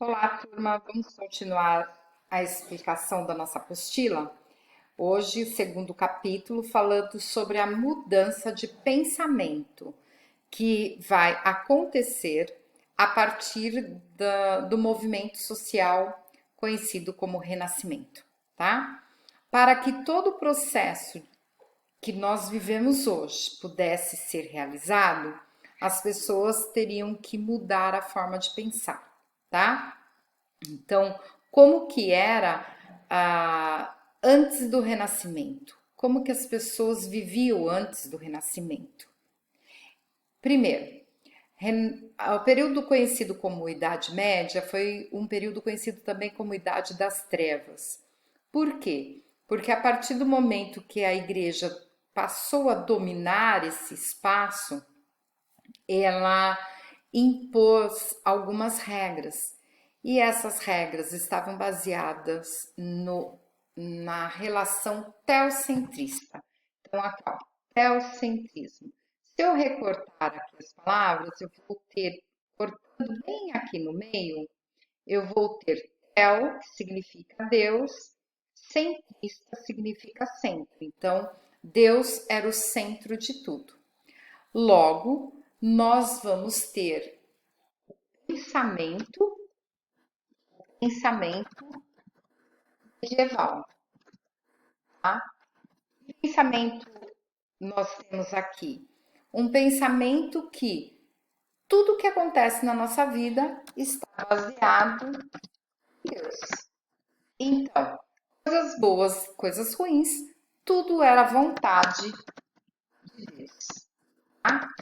Olá, turma. Vamos continuar a explicação da nossa apostila. Hoje, segundo capítulo, falando sobre a mudança de pensamento que vai acontecer a partir do movimento social conhecido como Renascimento, tá? Para que todo o processo que nós vivemos hoje pudesse ser realizado, as pessoas teriam que mudar a forma de pensar, tá? Então, como que era antes do Renascimento? Como que as pessoas viviam antes do Renascimento? Primeiro, o período conhecido como Idade Média foi um período conhecido também como Idade das Trevas. Por quê? Porque a partir do momento que a igreja passou a dominar esse espaço, ela impôs algumas regras. E essas regras estavam baseadas na relação teocentrista. Então, aqui, ó, teocentrismo. Se eu recortar aqui as palavras, eu vou ter, cortando bem aqui no meio, eu vou ter tel, que significa Deus, centrista significa centro. Então, Deus era o centro de tudo. Logo, nós vamos ter pensamento, pensamento medieval, tá? Pensamento, nós temos aqui um pensamento que tudo que acontece na nossa vida está baseado em Deus. Então, coisas boas, coisas ruins, tudo era vontade de Deus, tá?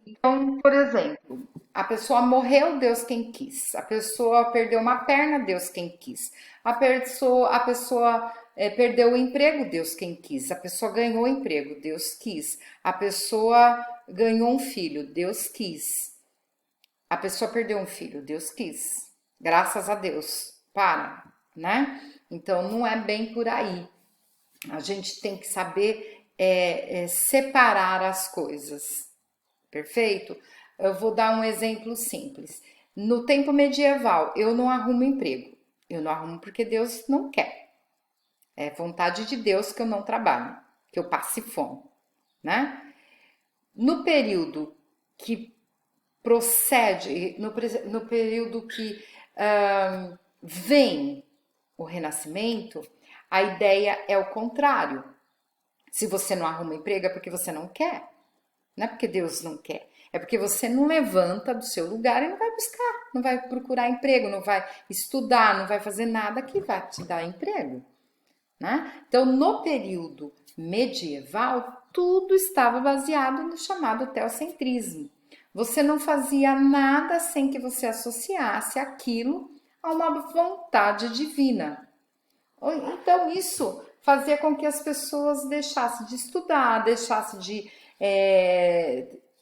Então, por exemplo, a pessoa morreu, Deus quem quis. A pessoa perdeu uma perna, Deus quem quis. A pessoa perdeu o emprego, Deus quem quis. A pessoa ganhou o emprego, Deus quis. A pessoa ganhou um filho, Deus quis. A pessoa perdeu um filho, Deus quis. Graças a Deus. Para, né? Então não é bem por aí. A gente tem que saber separar as coisas. Perfeito? Eu vou dar um exemplo simples. No tempo medieval, eu não arrumo emprego. Eu não arrumo porque Deus não quer. É vontade de Deus que eu não trabalho, que eu passe fome, né? No período que procede, no período que vem o Renascimento, a ideia é o contrário. Se você não arruma emprego é porque você não quer. Não é porque Deus não quer, é porque você não levanta do seu lugar e não vai buscar, não vai procurar emprego, não vai estudar, não vai fazer nada que vai te dar emprego, né? Então, no período medieval, tudo estava baseado no chamado teocentrismo. Você não fazia nada sem que você associasse aquilo a uma vontade divina. Então, isso fazia com que as pessoas deixassem de estudar, deixassem de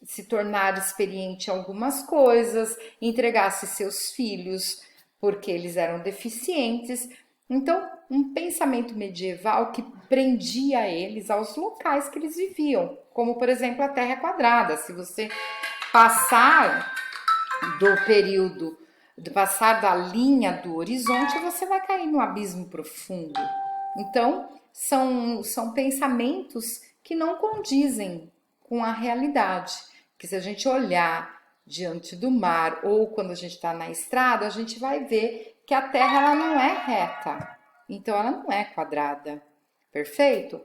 se tornar experiente em algumas coisas, entregasse seus filhos porque eles eram deficientes. Então, um pensamento medieval que prendia eles aos locais que eles viviam, como por exemplo a Terra quadrada. Se você passar do período, de passar da linha do horizonte, você vai cair no abismo profundo. Então, são pensamentos que não condizem com a realidade. Que se a gente olhar diante do mar ou quando a gente está na estrada, a gente vai ver que a Terra ela não é reta. Então, ela não é quadrada. Perfeito?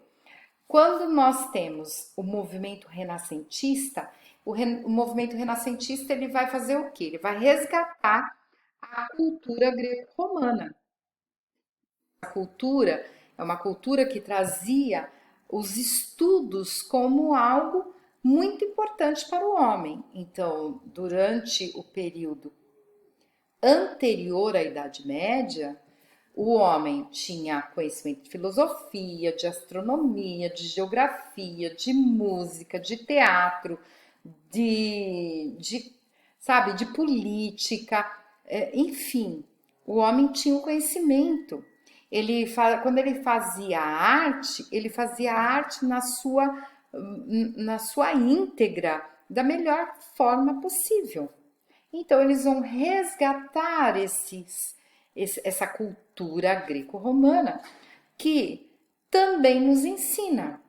Quando nós temos o movimento renascentista, o movimento renascentista ele vai fazer o quê? Ele vai resgatar a cultura greco-romana. A cultura é uma cultura que trazia os estudos como algo muito importante para o homem. Então, durante o período anterior à Idade Média, o homem tinha conhecimento de filosofia, de astronomia, de geografia, de música, de teatro, de sabe, de política, enfim, o homem tinha o conhecimento. Quando ele fazia a arte na sua íntegra, da melhor forma possível. Então, eles vão resgatar essa cultura greco-romana que também nos ensina.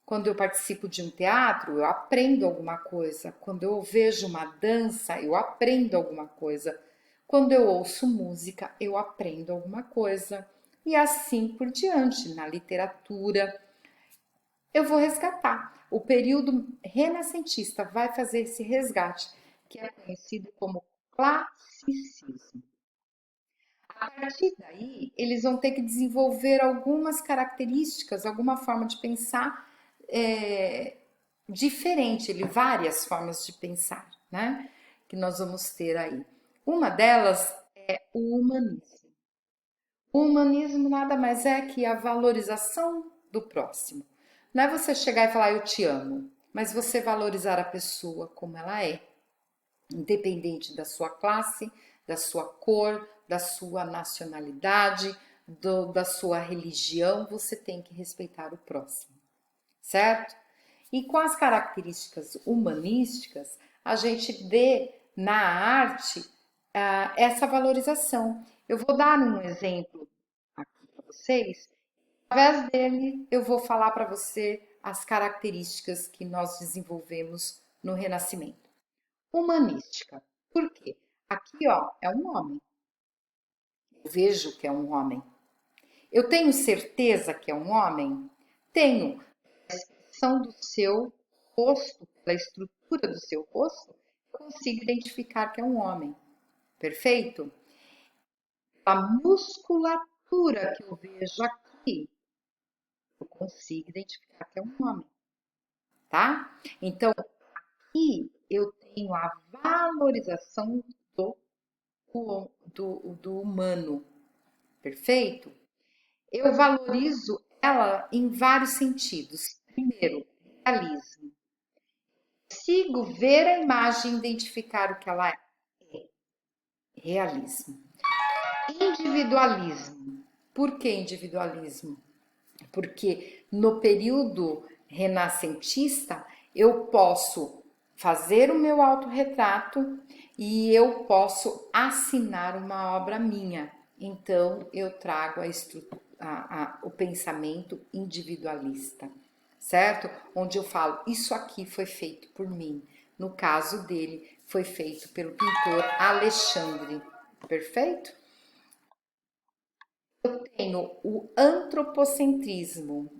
Quando eu participo de um teatro, eu aprendo alguma coisa. Quando eu vejo uma dança, eu aprendo alguma coisa. Quando eu ouço música, eu aprendo alguma coisa. E assim por diante, na literatura, eu vou resgatar. O período renascentista vai fazer esse resgate, que é conhecido como classicismo. A partir daí, eles vão ter que desenvolver algumas características, alguma forma de pensar diferente, várias formas de pensar, né? Que nós vamos ter aí. Uma delas é o humanismo. O humanismo nada mais é que a valorização do próximo. Não é você chegar e falar eu te amo, mas você valorizar a pessoa como ela é, independente da sua classe, da sua cor, da sua nacionalidade, da sua religião, você tem que respeitar o próximo, certo? E com as características humanísticas, a gente vê na arte essa valorização. Eu vou dar um exemplo aqui para vocês. Através dele, eu vou falar para você as características que nós desenvolvemos no Renascimento. Humanística. Por quê? Aqui, ó, é um homem. Eu vejo que é um homem. Eu tenho certeza que é um homem? Tenho. A expressão do seu rosto, pela estrutura do seu rosto, eu consigo identificar que é um homem. Perfeito? A musculatura que eu vejo aqui, eu consigo identificar que é um homem, tá? Então, aqui eu tenho a valorização do, do humano, perfeito? Eu valorizo ela em vários sentidos. Primeiro, realismo. Consigo ver a imagem e identificar o que ela é. Realismo. Individualismo. Por que individualismo? Porque no período renascentista eu posso fazer o meu autorretrato e eu posso assinar uma obra minha. Então eu trago o pensamento individualista, certo? Onde eu falo, isso aqui foi feito por mim. No caso dele, foi feito pelo pintor Alexandre. Perfeito? Tenho o antropocentrismo.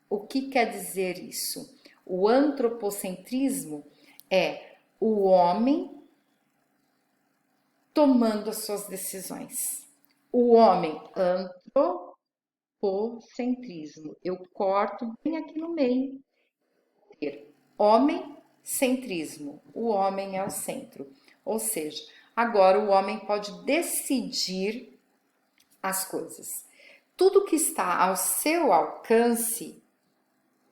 O que quer dizer isso? O antropocentrismo é o homem tomando as suas decisões. O homem antropocentrismo. Eu corto bem aqui no meio. Homem centrismo. O homem é o centro. Ou seja, agora o homem pode decidir as coisas. Tudo que está ao seu alcance,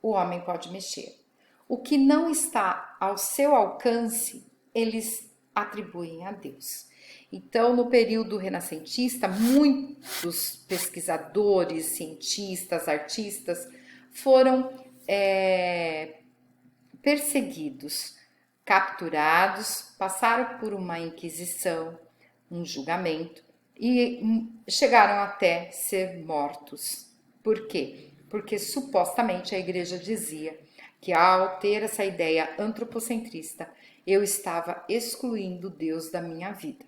o homem pode mexer. O que não está ao seu alcance, eles atribuem a Deus. Então, no período renascentista, muitos pesquisadores, cientistas, artistas foram perseguidos, capturados, passaram por uma inquisição, um julgamento e chegaram até ser mortos. Por quê? Porque supostamente a igreja dizia que ao ter essa ideia antropocentrista, eu estava excluindo Deus da minha vida.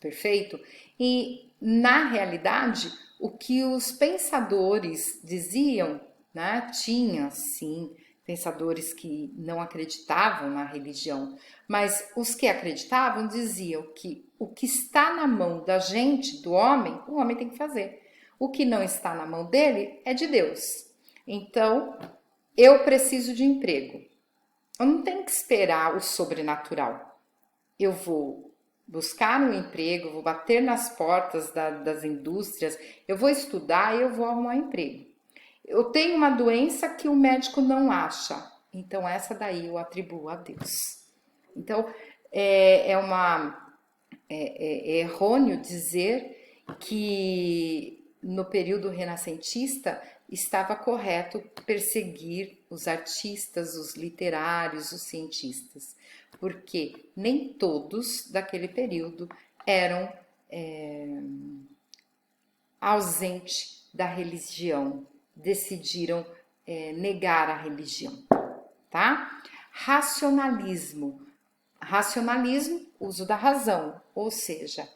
Perfeito? E na realidade, o que os pensadores diziam, né? Tinha sim pensadores que não acreditavam na religião, mas os que acreditavam diziam que o que está na mão da gente, do homem, o homem tem que fazer. O que não está na mão dele é de Deus. Então, eu preciso de emprego. Eu não tenho que esperar o sobrenatural. Eu vou buscar um emprego, vou bater nas portas das indústrias, eu vou estudar e eu vou arrumar um emprego. Eu tenho uma doença que o médico não acha, então essa daí eu atribuo a Deus. Então é errôneo dizer que no período renascentista estava correto perseguir os artistas, os literários, os cientistas, porque nem todos daquele período eram ausentes da religião, decidiram negar a religião, tá? Racionalismo. Racionalismo, uso da razão, ou seja,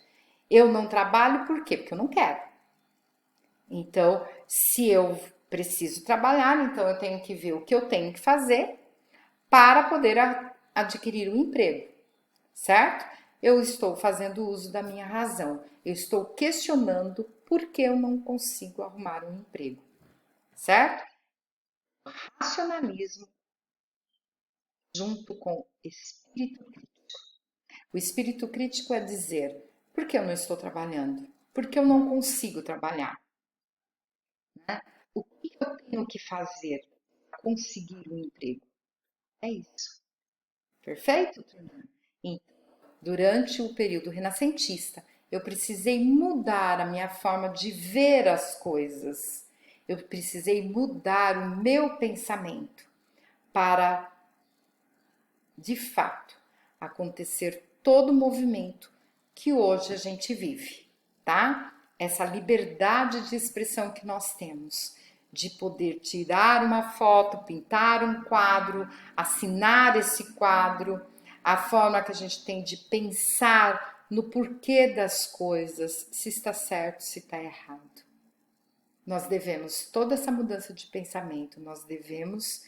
eu não trabalho por quê? Porque eu não quero. Então, se eu preciso trabalhar, então eu tenho que ver o que eu tenho que fazer para poder adquirir um emprego, certo? Eu estou fazendo uso da minha razão. Eu estou questionando por que eu não consigo arrumar um emprego, certo? Racionalismo junto com espírito crítico. O espírito crítico é dizer: por que eu não estou trabalhando? Por que eu não consigo trabalhar? O que eu tenho que fazer para conseguir um emprego? É isso. Perfeito, turma? Então, durante o período renascentista, eu precisei mudar a minha forma de ver as coisas. Eu precisei mudar o meu pensamento para, de fato, acontecer todo o movimento que hoje a gente vive, tá? Essa liberdade de expressão que nós temos, de poder tirar uma foto, pintar um quadro, assinar esse quadro, a forma que a gente tem de pensar no porquê das coisas, se está certo, se está errado. Nós devemos toda essa mudança de pensamento, nós devemos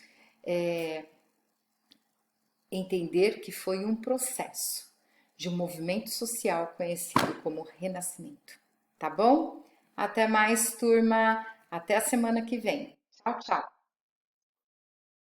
entender que foi um processo de um movimento social conhecido como Renascimento. Tá bom? Até mais, turma. Até a semana que vem. Tchau, tchau.